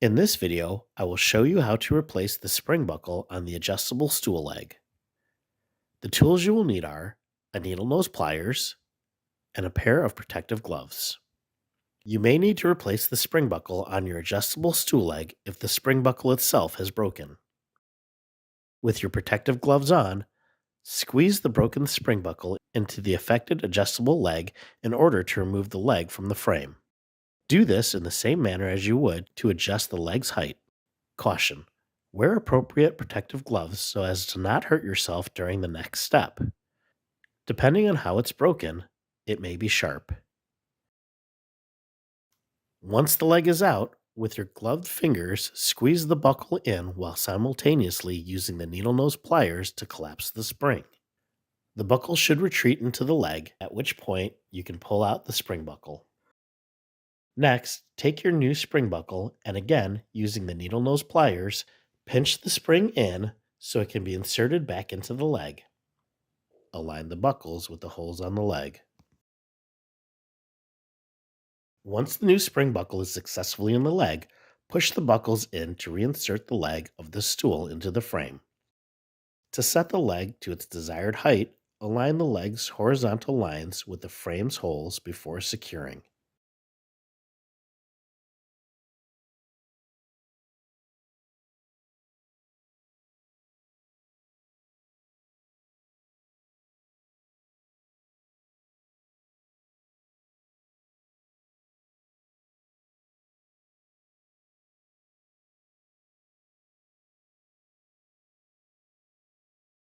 In this video, I will show you how to replace the spring buckle on the adjustable stool leg. The tools you will need are a needle nose pliers and a pair of protective gloves. You may need to replace the spring buckle on your adjustable stool leg if the spring buckle itself has broken. With your protective gloves on, squeeze the broken spring buckle into the affected adjustable leg in order to remove the leg from the frame. Do this in the same manner as you would to adjust the leg's height. Caution: wear appropriate protective gloves so as to not hurt yourself during the next step. Depending on how it's broken, it may be sharp. Once the leg is out, with your gloved fingers, squeeze the buckle in while simultaneously using the needle nose pliers to collapse the spring. The buckle should retreat into the leg, at which point you can pull out the spring buckle. Next, take your new spring buckle and again, using the needle nose pliers, pinch the spring in so it can be inserted back into the leg. Align the buckles with the holes on the leg. Once the new spring buckle is successfully in the leg, push the buckles in to reinsert the leg of the stool into the frame. To set the leg to its desired height, align the leg's horizontal lines with the frame's holes before securing.